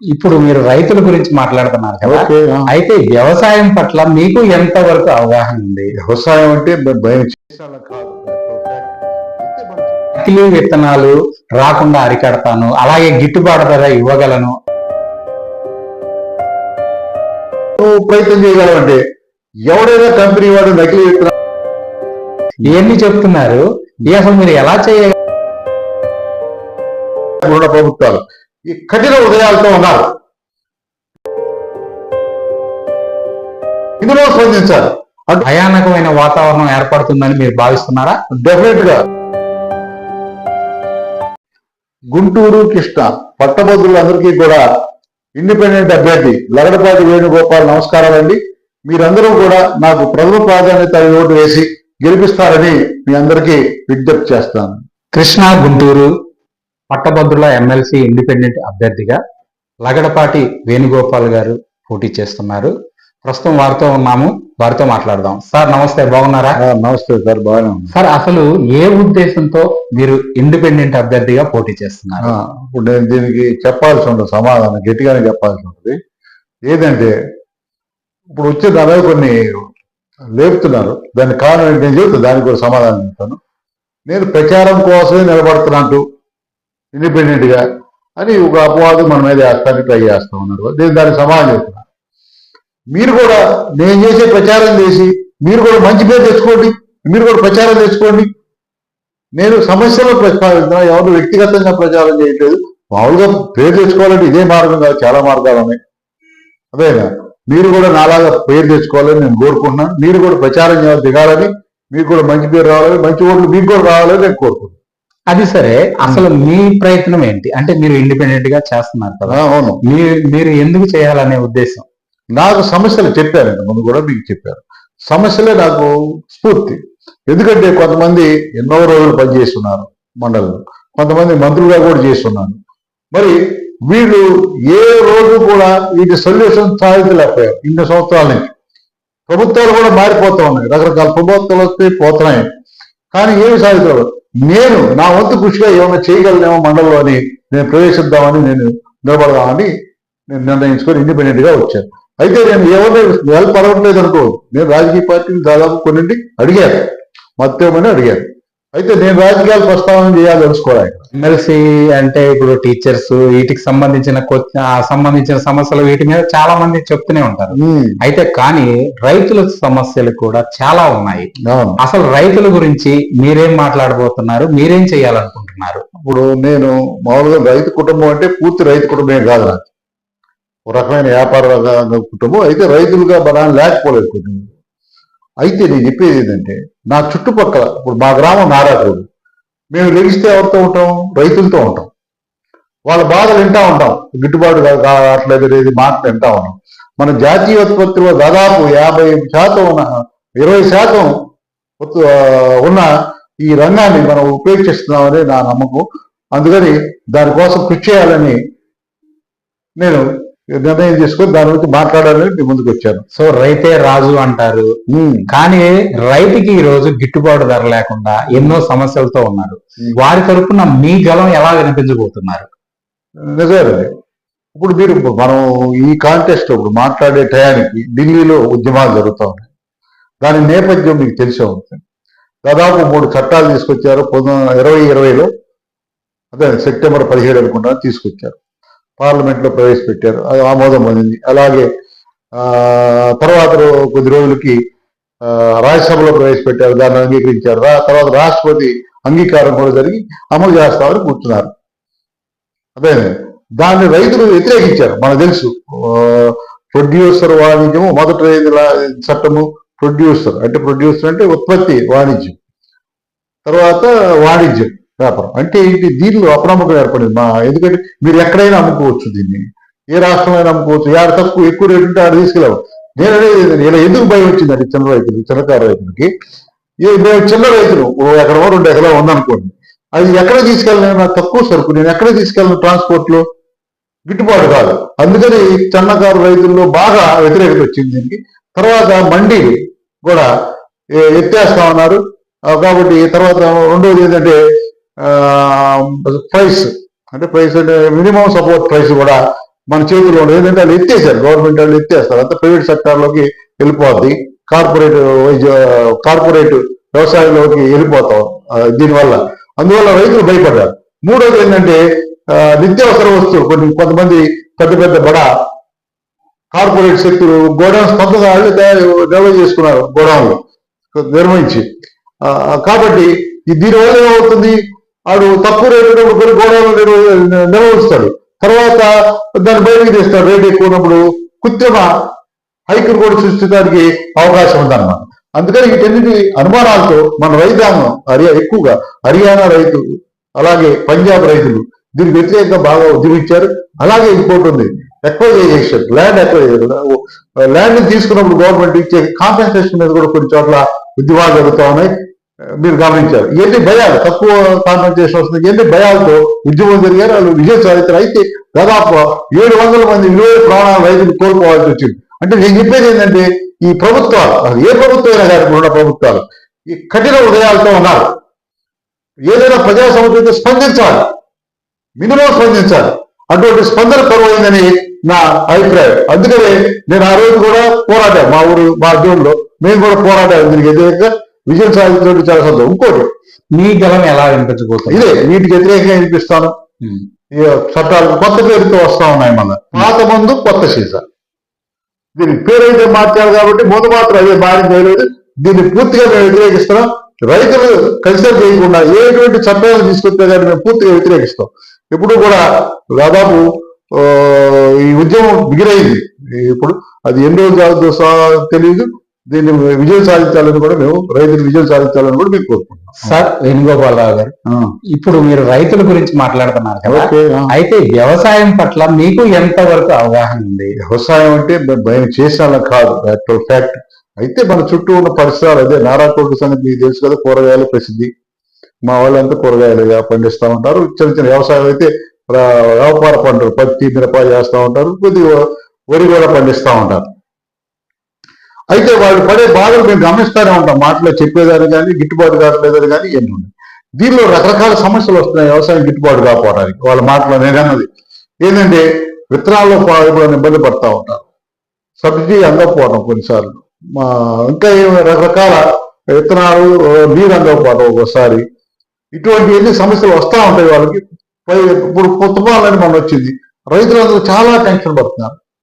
ఇప్పుడు మీరు రైతుల గురించి మాట్లాడుతున్నారు కదా. ఓకే. అయితే వ్యవసాయం పట్ల మీకు ఎంత వరకు అవగాహన ఉంది? వ్యవసాయం అంటే భయం చేసేలా కాదు. నకిలీ విత్తనాలు రాకుండా అరికడతాను, అలాగే గిట్టుబాటు ధర ఇవ్వగలను. నువ్వు ప్రయత్నం చేయగలవంటే ఎవడైనా కంపెనీ వాడు నకిలీ విత్తనాలు ఇవన్నీ చెప్తున్నారు. ఇవి అసలు మీరు ఎలా చేయగలరు? ప్రభుత్వాలు ఈ కఠిన హృదయాలతో ఉన్నారు. ఇందులో స్పందించాలి. భయానకమైన వాతావరణం ఏర్పడుతుందని మీరు భావిస్తున్నారా? డెఫినెట్ గా గుంటూరు కృష్ణ పట్టభద్రులందరికీ కూడా ఇండిపెండెంట్ అభ్యర్థి లగడపాటి వేణుగోపాల్ నమస్కారాలండి. మీరందరూ కూడా నాకు ప్రథమ ప్రాధాన్యత ఓటు వేసి గెలిపిస్తారని మీ అందరికీ విజ్ఞప్తి చేస్తాను. కృష్ణా గుంటూరు పట్టభద్రుల ఎమ్మెల్సీ ఇండిపెండెంట్ అభ్యర్థిగా లగడపాటి వేణుగోపాల్ గారు పోటీ చేస్తున్నారు. ప్రస్తుతం వారితో ఉన్నాము, వారితో మాట్లాడదాం. సార్ నమస్తే, బాగున్నారా? నమస్తే సార్, బాగానే ఉంది సార్. అసలు ఏ ఉద్దేశంతో మీరు ఇండిపెండెంట్ అభ్యర్థిగా పోటీ చేస్తున్నారు? ఇప్పుడు నేను దీనికి చెప్పాల్సి ఉంటుంది, సమాధానం గట్టిగానే చెప్పాల్సి ఉంటుంది. ఏదంటే ఇప్పుడు వచ్చే దాని కొన్ని లేపుతున్నారు, దాని కారణం నేను చెబుతాను, దానికి కూడా సమాధానం చెప్తాను. నేను ప్రచారం కోసమే నిలబడుతున్నట్టు ఇండిపెండెంట్ గా అని ఒక అపవాదం మన మీద వేస్తానికి ట్రై చేస్తూ ఉన్నారు. నేను దానికి సమాధానం చెప్తున్నా. మీరు కూడా నేను చేసే ప్రచారం చేసి మీరు కూడా మంచి పేరు తెచ్చుకోండి, మీరు కూడా ప్రచారం తెచ్చుకోండి. నేను సమస్యలు ప్రస్తావిస్తున్నా, ఎవరు వ్యక్తిగతంగా ప్రచారం చేయట్లేదు. మామూలుగా పేరు తెచ్చుకోవాలంటే ఇదే మార్గం కాదు, చాలా మార్గాలు ఉన్నాయి. అదేనా, మీరు కూడా నాలాగా పేరు తెచ్చుకోవాలని నేను కోరుకుంటున్నాను. మీరు కూడా ప్రచారం దిగాలని, మీకు కూడా మంచి పేరు రావాలని, మంచి ఓట్లు మీకు కూడా రావాలని నేను కోరుకుంటున్నాను. అది సరే, అసలు మీ ప్రయత్నం ఏంటి? అంటే మీరు ఇండిపెండెంట్ గా చేస్తున్నారు కదా. అవును. మీరు ఎందుకు చేయాలనే ఉద్దేశం? నాకు సమస్యలు చెప్పారండి, ముందు కూడా మీకు చెప్పారు. సమస్యలే నాకు స్ఫూర్తి. ఎందుకంటే కొంతమంది ఎన్నో రోజులు పనిచేస్తున్నారు మండలంలో, కొంతమంది మంత్రులుగా కూడా చేస్తున్నారు. మరి వీళ్ళు ఏ రోజు కూడా వీటి సొల్యూషన్ సాధించలేకపోయారు. ఇన్ని సంవత్సరాల నుంచి ప్రభుత్వాలు కూడా మారిపోతూ ఉన్నాయి, రకరకాల ప్రభుత్వాలు వస్తే పోతున్నాయి, కానీ ఏమి సాధించారు. నేను నా వంతు కృషిగా ఏమైనా చేయగలనేమో మండలంలో అని నేను ప్రవేశిద్దామని, నేను నిలబడదామని నేను నిర్ణయించుకొని ఇండిపెండెంట్ గా వచ్చాను. అయితే నేను ఎవరిని హెల్ప్ అడగట్లేదు అనుకో, నేను రాజకీయ పార్టీని దాదాపు కొన్నింటి అడిగాను, మత్తేమని అడిగాను. అయితే నేను రాజకీయాలు ప్రస్తావన చేయాలి తెలుసుకోవాలి. ఎమ్మెల్సీ అంటే ఇప్పుడు టీచర్స్, వీటికి సంబంధించిన సమస్యలు వీటి మీద చాలా మంది చెప్తూనే ఉంటారు. అయితే కానీ రైతుల సమస్యలు కూడా చాలా ఉన్నాయి. అసలు రైతుల గురించి మీరేం మాట్లాడబోతున్నారు? మీరేం చేయాలనుకుంటున్నారు? ఇప్పుడు నేను మామూలుగా రైతు కుటుంబం అంటే పూర్తి రైతు కుటుంబమే కాదు, నాకు ఒక రకమైన వ్యాపార కుటుంబం. అయితే రైతులుగా బలాన్ని లేకపోలేదు కుటుంబం. అయితే నేను చెప్పేది ఏంటంటే, నా చుట్టుపక్కల ఇప్పుడు మా గ్రామం నారాకూడు, మేము లెగిస్తే ఎవరితో ఉంటాం? రైతులతో ఉంటాం. వాళ్ళ బాధలు వింటా ఉంటాం, గిట్టుబాటు కావట్లేదు అనేది మాటలు వింటా ఉంటాం. మన జాతీయ ఉత్పత్తిలో దాదాపు 50% ఉన్న 20% ఉన్న ఈ రంగాన్ని మనం ఉపేక్షిస్తున్నామని నా నమ్మకం. అందుకని దానికోసం కృషి చేయాలని నేను నిర్ణయం చేసుకొని దాని గురించి మాట్లాడాలని ముందుకు వచ్చాను. సో రైతే రాజు అంటారు, కానీ రైతుకి ఈ రోజు గిట్టుబాటు ధర లేకుండా ఎన్నో సమస్యలతో ఉన్నారు. వారి తరపున మీ గలం ఎలా వినిపించబోతున్నారు? నిజమే. ఇప్పుడు మీరు మనం ఈ కాంటెస్ట్ ఇప్పుడు మాట్లాడే టయానికి ఢిల్లీలో ఉద్యమాలు జరుగుతూ ఉన్నాయి. దాని నేపథ్యం మీకు తెలిసే ఉంటుంది. దాదాపు 3 చట్టాలు తీసుకొచ్చారు 2020లో, అదే సెప్టెంబర్ 17 అనుకుంటా తీసుకొచ్చారు, పార్లమెంట్ లో ప్రవేశపెట్టారు, అది ఆమోదం పొందింది. అలాగే తర్వాత కొద్ది రోజులకి రాజ్యసభలో ప్రవేశపెట్టారు, దాన్ని అంగీకరించారు. తర్వాత రాష్ట్రపతి అంగీకారం కూడా జరిగి అమలు చేస్తామని కూర్చున్నారు. అదే దాన్ని రైతులు వ్యతిరేకించారు. మనకు తెలుసు, ప్రొడ్యూసర్ వాణిజ్యము మొదటి చట్టము. ప్రొడ్యూసర్ అంటే ఉత్పత్తి, వాణిజ్యం, తర్వాత వాణిజ్యం వ్యాపారం. అంటే ఏంటి? దీనిలో అప్రమత్తం ఏర్పడింది. ఎందుకంటే మీరు ఎక్కడైనా అమ్ముకోవచ్చు, దీన్ని ఏ రాష్ట్రంలో అమ్ముకోవచ్చు. యాడ తక్కువ ఎక్కువ రేటు ఉంటే ఆడ తీసుకెళ్ళవు. నేను అనేది ఇలా ఎందుకు భయం వచ్చిందండి చిన్నకారు రైతులకి. చిన్న రైతులు ఎక్కడో 2 ఎకరాలు ఉందనుకోండి, అది ఎక్కడ తీసుకెళ్ళిన తక్కువ సరుకు నేను ఎక్కడ తీసుకెళ్ళిన ట్రాన్స్పోర్ట్ లో గిట్టుబాటు కాదు. అందుకని చిన్నకారు రైతుల్లో బాగా వ్యతిరేకత వచ్చింది దీనికి. తర్వాత మండీ కూడా ఎత్తేస్తా ఉన్నారు. కాబట్టి తర్వాత రెండోది ఏంటంటే ప్రైస్ అంటే మినిమం సపోర్ట్ ప్రైస్ కూడా మన చేతిలో ఉండదు. ఏంటంటే వాళ్ళు ఎత్తేసారు, గవర్నమెంట్ వాళ్ళు ఎత్తేస్తారు, అంతా ప్రైవేట్ సెక్టార్లోకి వెళ్ళిపోద్ది, కార్పొరేట్ వ్యవసాయంలోకి వెళ్ళిపోతాం దీనివల్ల. అందువల్ల రైతులు భయపడ్డారు. మూడోది ఏంటంటే నిత్యావసర వస్తువులు కొంతమంది పెద్ద పెద్ద బడా కార్పొరేట్ శక్తులు గోడౌన్స్ కొంతగా వాళ్ళు డెవలప్ చేసుకున్నారు, గోడౌన్లు నిర్వహించి. కాబట్టి దీనివల్ల ఏమవుతుంది, వాడు తక్కువ రేటు కొన్ని గోడౌన్లు నిర్వహిస్తాడు, తర్వాత దాన్ని బయటకు తీస్తాడు రేటు ఎక్కువ ఉన్నప్పుడు, కృత్రిమ హైకులు కూడా సృష్టించడానికి అవకాశం ఉందన్నమాట. అందుకని వీటన్నిటి అనుమానాలతో మన రైతాంగం ఎక్కువగా హర్యానా రైతులు అలాగే పంజాబ్ రైతులు దీనికి వ్యతిరేకంగా బాగా ఉద్యమించారు. అలాగే ఇంకోటి ఉంది, ఎక్వైజేషన్, ల్యాండ్ తీసుకున్నప్పుడు గవర్నమెంట్ ఇచ్చే కాంపెన్సేషన్ మీద కూడా కొన్ని చోట్ల ఉద్యమాలు జరుగుతూ ఉన్నాయి, మీరు గమనించారు. ఎన్ని భయాలు, తక్కువ కాంపెన్సేషన్ వస్తుంది, ఎన్ని భయాలతో ఉద్యమం జరిగారు, వాళ్ళు విజయం సాధించారు. అయితే దాదాపు 700 మంది విలువైన ప్రాణాలు రైతులు కోల్పోవాల్సి వచ్చింది. అంటే నేను చెప్పేది ఏంటంటే ఈ ప్రభుత్వాలు, ఏ ప్రభుత్వం అయినా కానీ ఉన్న ప్రభుత్వాలు ఈ కఠిన హృదయాలతో ఉన్నారు. ఏదైనా ప్రజా సమస్యతో స్పందించాలి, మినిమం స్పందించాలి. అటువంటి స్పందన కరువైందని నా అభిప్రాయం. అందుకనే నేను ఆ రోజు కూడా పోరాడాను, మా ఉద్యోగంలో మేము కూడా పోరాడాము దీనికి వ్యతిరేకంగా. విజయం సాధించడం చాలా సంతోషం. ఇంకోటి, మీ గలం ఎలా వినిపించబోతుంది? ఇదే వీటికి వ్యతిరేకంగా వినిపిస్తాను. చట్టాలు కొత్త పేరుతో వస్తా ఉన్నాయి, మళ్ళీ పాత మందు కొత్త సీసా. దీనికి పేరైతే మార్చాలి కాబట్టి ముందు మాత్రం అదే మారింది. దీన్ని పూర్తిగా మేము వ్యతిరేకిస్తున్నాం. రైతులు కన్సిడర్ చేయకుండా ఎటువంటి చట్టాలను తీసుకొస్తే కానీ మేము పూర్తిగా వ్యతిరేకిస్తాం. ఇప్పుడు కూడా దాదాపు ఈ ఉద్యమం బిగిరైంది. ఇప్పుడు అది ఎన్ని రోజులు తెలియదు. దీన్ని విజయం సాధించాలని కూడా మేము, రైతులు విజయం సాధించాలని కూడా మేము కోరుకుంటున్నాం. సార్ వేణుగోపాలరావు గారు, ఇప్పుడు మీరు రైతుల గురించి మాట్లాడుతున్నారు కదా, అయితే వ్యవసాయం పట్ల మీకు ఎంత వరకు అవగాహన ఉంది? వ్యవసాయం అంటే భయం చేసాల కాదు, యాక్చువల్ ఫ్యాక్ట్. అయితే మన చుట్టూ ఉన్న పరిసరాలు, అదే నారాకోట సంగతి మీకు తెలుసు కదా, కూరగాయల ప్రసిద్ధి. మా వాళ్ళంతా కూరగాయలుగా పండిస్తూ ఉంటారు. చిన్న చిన్న వ్యవసాయం అయితే వ్యాపార పంటలు, పత్తి మిరప చేస్తూ ఉంటారు, కొద్దిగా వరి కూడా పండిస్తూ ఉంటారు. అయితే వాళ్ళు పడే బాధలు మేము గమనిస్తూనే ఉంటాం, మాటలో చెప్పేదాన్ని కానీ, గిట్టుబాటు కావట్లేదని కానీ ఎన్ని ఉన్నాయి. దీనిలో రకరకాల సమస్యలు వస్తున్నాయి వ్యవసాయం గిట్టుబాటు కాకపోవడానికి. వాళ్ళ మాటలో నేనన్నది ఏంటంటే విత్తనాల్లో ఇబ్బంది పడతా ఉంటారు, సబ్సిడీ అందకపోవడం కొన్నిసార్లు, ఇంకా రకరకాల విత్తనాలు నీరు అందకపోవడం ఒక్కోసారి. ఇటువంటి ఎన్ని సమస్యలు వస్తూ ఉంటాయి వాళ్ళకి. ఇప్పుడు తుఫాన్లని మనం వచ్చింది, రైతులందరూ చాలా టెన్షన్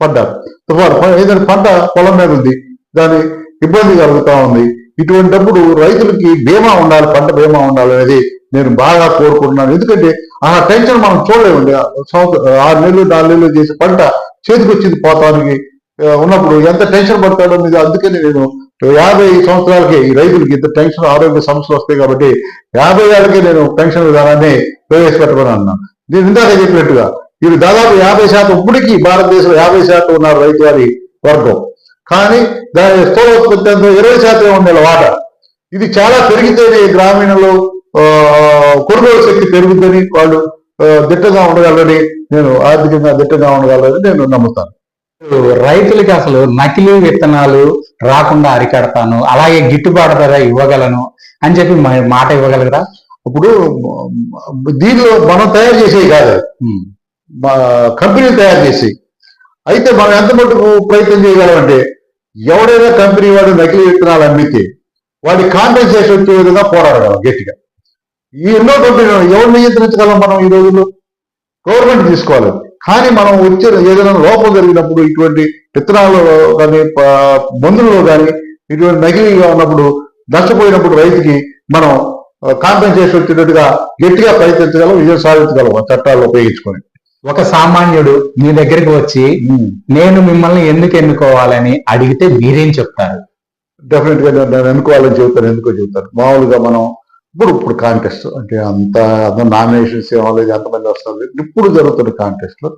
పడ్డారు. తుఫాను ఏదైనా పంట పొలం మీద ఉంది, దాని ఇబ్బంది కలుగుతూ ఉంది. ఇటువంటిప్పుడు రైతులకి బీమా ఉండాలి, పంట బీమా ఉండాలి అనేది నేను బాగా కోరుకుంటున్నాను. ఎందుకంటే ఆ టెన్షన్ మనం చూడలేమండి. 6 నెలలు 4 నెలలు చేసే పంట చేతికి వచ్చింది పోతానికి ఉన్నప్పుడు ఎంత టెన్షన్ పడతాడో మీద. అందుకని నేను 50 సంవత్సరాలకి ఈ రైతులకి ఇంత టెన్షన్, ఆరోగ్య సమస్యలు వస్తాయి కాబట్టి 50 ఏళ్ళకి నేను పెన్షన్ విధానాన్ని ప్రవేశపెట్టమని అన్నాను. నేను ఇందాక చెప్పినట్టుగా ఇది దాదాపు 50% ఇప్పటికీ భారతదేశంలో 50% ఉన్నారు రైతు వారి వర్గం. కానీ దాని స్థూలోత్పత్తి అంతా 20% ఉండే వాటా. ఇది చాలా పెరిగితేనే గ్రామీణంలో కొనుగోలు శక్తి పెరుగుతుందని, వాళ్ళు దిట్టంగా ఉండగలరని, నేను ఆర్థికంగా దిట్టంగా ఉండగలరని నేను నమ్ముతాను. రైతులకి అసలు నకిలీ విత్తనాలు రాకుండా అరికడతాను, అలాగే గిట్టుబాటు ధర ఇవ్వగలను అని చెప్పి మాట ఇవ్వగలరా? ఇప్పుడు దీనిలో మనం తయారు చేసేవి కాదు, కంపెనీలు తయారు చేసి. అయితే మనం ఎంత మటుకు ప్రయత్నం చేయగలమంటే, ఎవడైనా కంపెనీ వాడు నకిలీ విత్తనాలు అమ్మితే వాడి కాంపెన్సేషన్ వచ్చే విధంగా పోరాడగలం గట్టిగా. ఈ ఎన్నో కంపెనీలు ఎవరు నియంత్రించగలం మనం ఈ రోజుల్లో? గవర్నమెంట్ తీసుకోవాలి. కానీ మనం వచ్చే ఏదైనా లోపం జరిగినప్పుడు, ఇటువంటి విత్తనాలు కానీ మందుల్లో కానీ ఇటువంటి నకిలీగా ఉన్నప్పుడు, నష్టపోయినప్పుడు రైతుకి మనం కాంపెన్సేషన్ వచ్చేటట్టుగా గట్టిగా ప్రయత్నించగలం, విజయం సాధించగలం చట్టాలు ఉపయోగించుకొని. ఒక సామాన్యుడు మీ దగ్గరికి వచ్చి నేను మిమ్మల్ని ఎందుకు ఎన్నుకోవాలని అడిగితే మీరేం చెప్తారు? డెఫినెట్ గా నేను ఎన్నుకోవాలని చెబుతాను. ఎందుకో చెబుతాను. మామూలుగా మనం ఇప్పుడు కాంటెస్ట్ అంటే అంత నామినేషన్స్ ఏమో లేదు, ఎంతమంది వస్తారు. ఇప్పుడు జరుగుతున్న కాంటెస్ట్ లో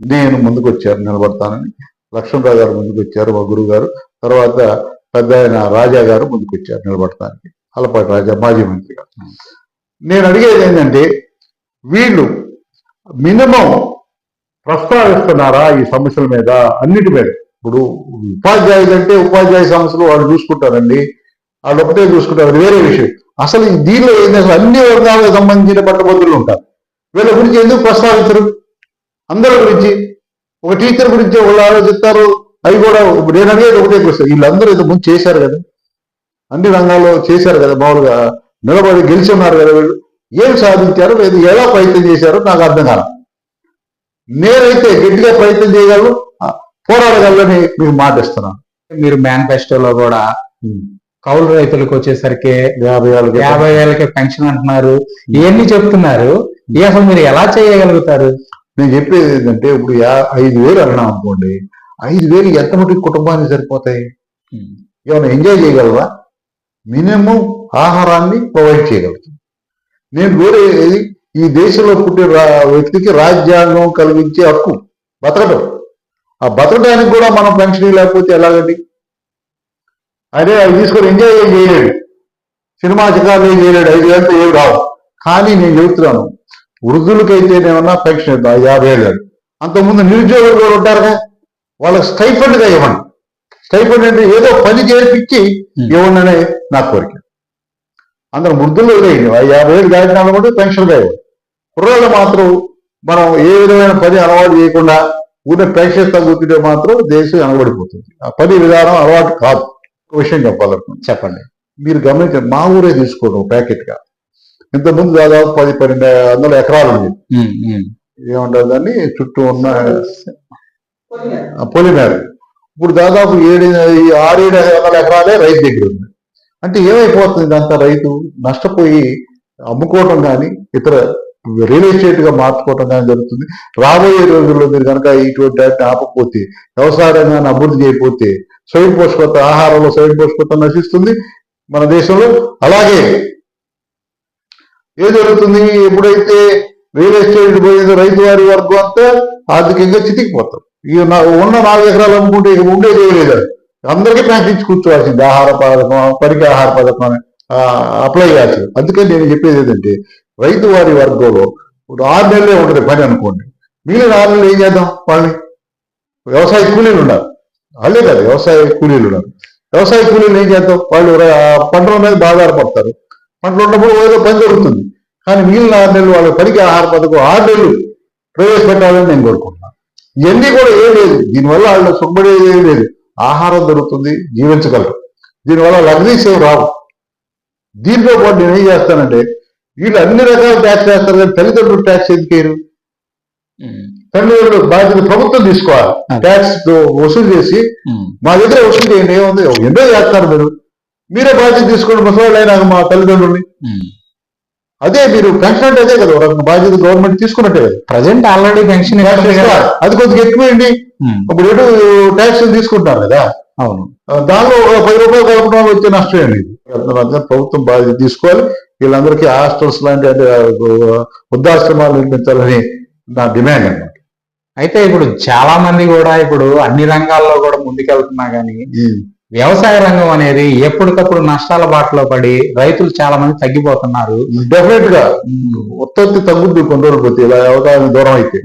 నేను ముందుకు వచ్చారు, నిలబడతానని. లక్ష్మణరావు గారు ముందుకు వచ్చారు, మా గురువు గారు. తర్వాత పెద్ద ఆయన రాజా గారు ముందుకు వచ్చారు నిలబడతానికి, అలపాటి రాజా మాజీ మంత్రి గారు. నేను అడిగేది ఏంటంటే, వీళ్ళు మినిమం ప్రస్తావిస్తున్నారా ఈ సమస్యల మీద, అన్నిటి మీద? ఇప్పుడు ఉపాధ్యాయులు అంటే ఉపాధ్యాయ సమస్యలు వాళ్ళు చూసుకుంటారండి, వాళ్ళు ఒకటే చూసుకుంటారు, అది వేరే విషయం. అసలు దీనిలో ఏంటి, అసలు అన్ని వర్గాలకు సంబంధించిన పట్టభద్రులు ఉంటారు. వీళ్ళ గురించి ఎందుకు ప్రస్తావించరు? అందరి గురించి ఒక టీచర్ గురించి వాళ్ళు ఆలోచిస్తారు. అవి కూడా నేను అనేది ఒకటే క్వశ్చన్, వీళ్ళందరూ ఇంత ముందు చేశారు కదా, అన్ని రంగాల్లో చేశారు కదా, మామూలుగా నిలబడి గెలిచి ఉన్నారు కదా, వీళ్ళు ఏం సాధించారో లేదు ఎలా ప్రయత్నం చేశారో నాకు అర్థం కాదు. నేనైతే గట్టిగా ప్రయత్నం చేయగలను, పోరాడగలని మీకు మాట ఇస్తున్నాను. మీరు మేనిఫెస్టోలో కూడా కౌలు రైతులకు వచ్చేసరికి 50,000కే పెన్షన్ అంటున్నారు, ఇవన్నీ చెప్తున్నారు. అసలు మీరు ఎలా చేయగలుగుతారు? నేను చెప్పేది ఏంటంటే, ఇప్పుడు 5,000 అన్నాం అనుకోండి, 5,000 ఎంత మటుకు కుటుంబానికి సరిపోతాయి? ఏమైనా ఎంజాయ్ చేయగలవా? మినిమం ఆహారాన్ని ప్రొవైడ్ చేయగలుగుతాం. నేను కోరేది ఈ దేశంలో పుట్టిన వ్యక్తికి రాజ్యాంగం కలిగించే హక్కు బతకడం. ఆ బతకడానికి కూడా మనం పెన్షన్ లేకపోతే ఎలాగండి? అదే అవి తీసుకొని ఎంజాయ్ ఏం చేయలేడు, సినిమా చికారులు ఏం చేయలేడు, 5,000తో ఏమి రావు. కానీ నేను చెబుతున్నాను, వృద్ధులకైతేనేమన్నా పెన్షన్ ఇద్దాం 50,000. అంతకుముందు నిరుద్యోగులు కూడా ఉంటారుగా, వాళ్ళకి స్టైఫండ్గా ఇవ్వండి. స్టైఫండ్ అంటే ఏదో పని చేర్పించి ఇవ్వండి అనే నా కోరిక. అందరూ వృద్ధులు వదిలేయండి, 50,000 దాటిన వాళ్ళు కూడా పెన్షన్గా ఇవ్వండి. కుర్రాళ్ళు మాత్రం మనం ఏ విధమైన పని అలవాటు చేయకుండా ఊరిన పెన్షన్ తగ్గుతుంటే మాత్రం దేశం వెనబడిపోతుంది. ఆ పని విధానం అలవాటు కాదు. ఒక విషయం చెప్పాలనుకుంటున్నాను. చెప్పండి. మీరు గమనించండి, మా ఊరే తీసుకోవడం ప్యాకెట్గా ఇంతకుముందు దాదాపు 10-12 ఎకరాలు ఉంది. ఏమంటారు దాన్ని, చుట్టూ ఉన్న పొలిమేర. ఇప్పుడు దాదాపు 6-7 ఎకరాలే రైతు దగ్గర ఉంది. అంటే ఏమైపోతుంది, ఇదంతా రైతు నష్టపోయి అమ్ముకోవటం కానీ ఇతర రియల్ ఎస్టేట్ గా మార్చుకోవటం కానీ జరుగుతుంది. రాబోయే రోజుల్లో మీరు కనుక ఇటువంటి ఆపకపోతే, వ్యవసాయ రంగాన్ని అభివృద్ధి చేయకపోతే స్వయం పోషకత, ఆహారంలో స్వయం పోషకత నశిస్తుంది మన దేశంలో. అలాగే ఏం జరుగుతుంది, ఎప్పుడైతే రియల్ ఎస్టేట్ పోయిందో రైతు వారి వర్గం అంతా ఆర్థికంగా చితికిపోతారు. ఇక ఉన్న 4 ఎకరాలు అమ్ముకుంటే ఇక ఉండేది లేదు, అందరికీ ప్యాక్ ఇచ్చి కూర్చోవాల్సింది. ఆహార పథకం, పనికి ఆహార పథకం అప్లై చేయాల్సింది. అందుకని నేను చెప్పేది ఏంటంటే, రైతు వారి వర్గంలో ఇప్పుడు 6 నెలలే ఉంటుంది పని అనుకోండి, మిగిలిన 6 నెలలు ఏం చేద్దాం? వాళ్ళని వ్యవసాయ కూలీలు ఉన్నారు, వాళ్ళే కాదు వ్యవసాయ కూలీలు ఉన్నారు. వ్యవసాయ కూలీలు ఏం చేద్దాం? వాళ్ళు పంటల మీద బాగా ఆధారపడతారు. పంటలు ఉన్నప్పుడు ఏదో పని జరుగుతుంది. కానీ మిగిలిన 6 నెలలు వాళ్ళ పనికి ఆహార పథకం 6 నెలలు ప్రవేశపెట్టాలని నేను కోరుకుంటున్నాను. ఇవన్నీ కూడా ఏం లేదు, దీనివల్ల వాళ్ళు సుబ్బడేది ఏం లేదు, ఆహారం దొరుకుతుంది, జీవించగలరు. దీనివల్ల లగ్జరీస్ ఏమి రావు. దీంతో పాటు నేను ఏం చేస్తానంటే, వీళ్ళు అన్ని రకాల ట్యాక్స్ వేస్తారు కానీ తల్లిదండ్రులు ట్యాక్స్ ఎందుకు వేయరు? తల్లిదండ్రులు బాధ్యత ప్రభుత్వం తీసుకోవాలి. ట్యాక్స్ వసూలు చేసి మా దగ్గర వసూలు చేయండి, ఏముంది, ఎన్నో చేస్తారు మీరు, మీరే బాధ్యత తీసుకోండి ముసలాళ్ళు అయినా మా తల్లిదండ్రుల్ని. అదే మీరు పెన్షన్ అంటే అదే కదా, ఒక బాధ్యత గవర్నమెంట్ తీసుకున్నట్టే కదా. ప్రజెంట్ ఆల్రెడీ పెన్షన్ అది కొద్దిగా ఎక్కువేండి. ఇప్పుడు ఎటు ట్యాక్స్ తీసుకుంటారు కదా. అవును, దానిలో 10 రూపాయలు కలపడం వల్ల వచ్చే నష్టం ఏంటి? ప్రభుత్వం బాధ్యత తీసుకోవాలి. వీళ్ళందరికీ హాస్టల్స్ లాంటి అంటే వృద్ధాశ్రమాలు నిర్మించాలని నా డిమాండ్ అన్నమాట. అయితే ఇప్పుడు చాలా మంది కూడా ఇప్పుడు అన్ని రంగాల్లో కూడా ముందుకెళ్తున్నా గానీ వ్యవసాయ రంగం అనేది ఎప్పటికప్పుడు నష్టాల బాటలో పడి రైతులు చాలా మంది తగ్గిపోతున్నారు. డెఫినెట్ గా ఉత్పత్తి తగ్గుద్ది కొన్ని రోజులు పోతే, ఇలా వ్యవసాయం దూరం అయితే.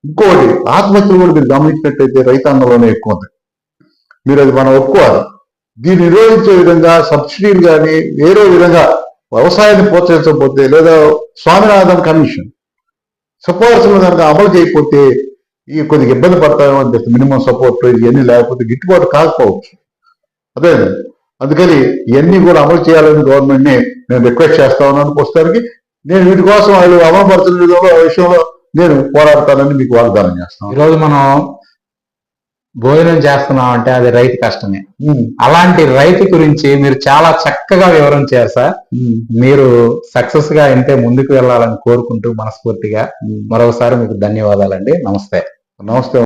ఇంకోటి, ఆత్మహత్యలు కూడా మీరు గమనించినట్టయితే రైతాంగంలోనే ఎక్కువ ఉంది. మీరు అది మనం ఒప్పుకోవాలి. దీన్ని నిరోధించే విధంగా సబ్సిడీలు కానీ వేరే విధంగా వ్యవసాయాన్ని ప్రోత్సహించకపోతే, లేదా స్వామినాథన్ కమిషన్ సిఫార్సులు కనుక అమలు చేయకపోతే ఈ కొద్దిగా ఇబ్బంది పడతామో అని చెప్పి, మినిమం సపోర్ట్ ఇవన్నీ లేకపోతే గిట్టుబాటు కాకపోవచ్చు. అదే అందుకని ఇవన్నీ కూడా అమలు చేయాలని గవర్నమెంట్ని నేను రిక్వెస్ట్ చేస్తా ఉన్నాను. ప్రస్తుతానికి నేను వీటి కోసం వాళ్ళు అమలుపరచిన విషయంలో నేను పోరాడతానని మీకు వాగ్దానం చేస్తాను. ఈరోజు మనం భోజనం చేస్తున్నాం అంటే అది రైతు కష్టమే. అలాంటి రైతు గురించి మీరు చాలా చక్కగా వివరించారు సార్. మీరు సక్సెస్ గా ఇంతే ముందుకు వెళ్ళాలని కోరుకుంటూ మనస్ఫూర్తిగా మరొకసారి మీకు ధన్యవాదాలండి. నమస్తే. నమస్తే.